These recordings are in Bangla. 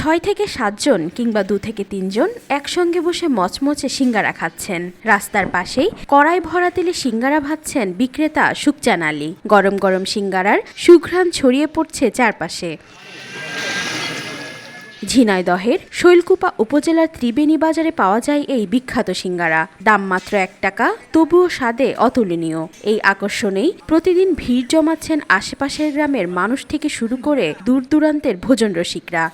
6 থেকে 7 জন কিংবা 2 থেকে 3 জন একসঙ্গে বসে মচমচে সিঙ্গারা খাচ্ছেন। রাস্তার পাশেই কড়াই ভরা তেলে সিঙ্গারা ভাজছেন বিক্রেতা সুকচান আলী। গরম গরম সিঙ্গারার সুঘ্রাণ ছড়িয়ে পড়ছে চারপাশে। ঝিনাইদহের শৈলকুপা উপজেলার ত্রিবেণী বাজারে পাওয়া যায় এই বিখ্যাত সিঙ্গারা। দাম মাত্র 1 টাকা, তবুও স্বাদে অতুলনীয়। এই আকর্ষণেই প্রতিদিন ভিড় জমাচ্ছেন আশেপাশের গ্রামের মানুষ থেকে শুরু করে দূর দূরান্তের ভোজন রসিকরা।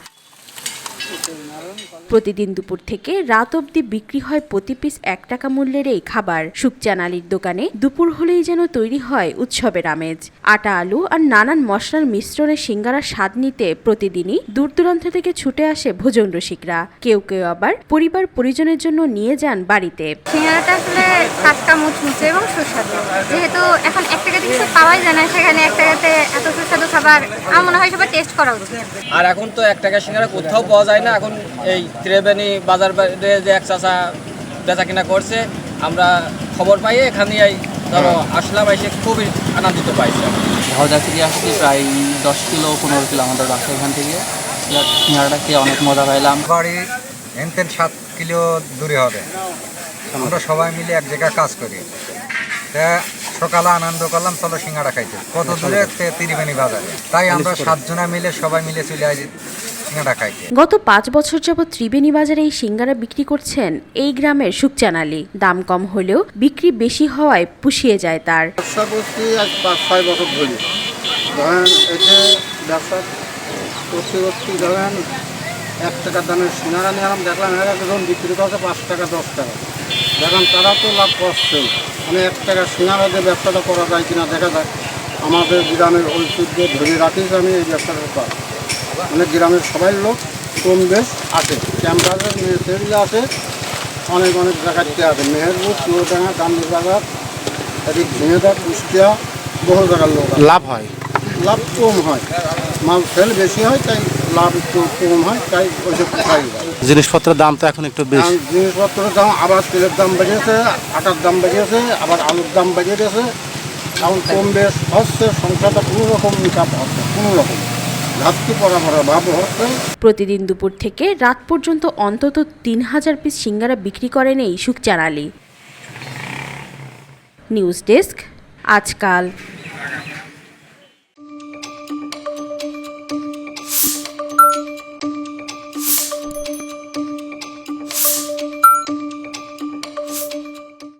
প্রতিদিন দুপুর থেকে রাত অবধি বিক্রি হয় প্রতি পিস 1 টাকা মূল্যের এই খাবার। সুকচান আলীর দোকানে দুপুর হলেই যেন তৈরি হয় উৎসবের আমেজ। আটা, আলু আর নানান মশলার মিশ্রণে সিঙ্গারার স্বাদ নিতে প্রতিদিনই দূর দূরান্ত থেকে ছুটে আসে ভোজন রসিকরা। কেউ কেউ আবার পরিবার পরিজনের জন্য নিয়ে যান বাড়িতে। সিঙ্গারাটা আসলে টাটকা, মুচমুচে এবং সুস্বাদু। যেহেতু এখন 1 টাকাতে কিছু পাওয়াই যায় না, সেখানে 1 টাকাতে এত সুস্বাদু খাবার আমার মনে হয় সবার টেস্ট করা উচিত। আর এখন তো 1 টাকা সিঙ্গারা কোথাও পাওয়া যায় না। এখন এই ত্রিবেণী বাজার যে এক চাচা বেচা কিনা করছে, আমরা খবর পাই এখানেই ধরো আসলাম, এসে খুবই আনন্দিত পাইছি। হাওড়া থেকে আসছি প্রায় 10 কিলো 15 কিলো আমাদের বাসা এখান থেকে। সিঙ্গারাটা খেয়ে অনেক মজা পাইলাম। বাড়ি এনতেন 7 কিলো দূরে হবে। আমরা সবাই মিলে এক জায়গায় কাজ করি। তা সকালে আনন্দ করলাম, চলো সিঙ্গারা খাইতে। কত দূরে? ত্রিবেণী বাজারে। তাই আমরা 7 জনা মিলে সবাই মিলে চলে আসি সিঙ্গারা খাইতে। গত 5 বছর যাবৎ ত্রিবেণী বাজারে এই সিঙ্গারা বিক্রি করছেন এই গ্রামের সুকচান আলী। দাম কম হলেও বিক্রি বেশি হওয়ায় পুষিয়ে যায় তার। ব্যবসা করছি আজ 5-6 বছর ধরে। ধরেন এতে ব্যবসা করতে ধরেন 1 টাকা দামের সিঙ্গারা নিলাম, দেখলাম একজন বিক্রি করছে 5 টাকা 10 টাকা। দেখলাম তারা তো লাভ করছে। 1 টাকা সিঙ্গারা দিয়ে ব্যবসাটা করা যায় কিনা দেখা যাক। আমাদের গ্রামের ঐতিহ্য ধরে রাখিস আমি এই ব্যবসাটা পাই। গ্রামের সবাই লোক কম বেশ আছে, ক্যাম্পাসের মেয়েছেলে আছে, অনেক জায়গাতে আছে। মেহেরপুর, চুয়াডাঙ্গা, গান্ধী বাজার, এদিক ঝিনেদা, কুষ্টিয়া, বহু জায়গার লোক লাভ হয়। লাভ কম হয়, মাল সেল বেশি হয়, তাই লাভ একটু কম হয়, তাই ওইসব খাই যায়। জিনিসপত্রের দাম তো এখন একটু বেশি। জিনিসপত্রের দাম, আবার তেলের দাম বেড়েছে, আটার দাম বেড়েছে, আবার আলুর দাম বেড়ে গেছে। এখন কম বেশ হচ্ছে, সংসারটা কোনো রকম ইনকাম হচ্ছে, কোনো রকম ঘাটতি পড়া ভাব হচ্ছে। প্রতিদিন দুপুর থেকে রাত পর্যন্ত অন্তত 3000 পিস সিঙ্গারা বিক্রি করেন এই সুকচান আলী। নিউজ ডেস্ক, আজকাল।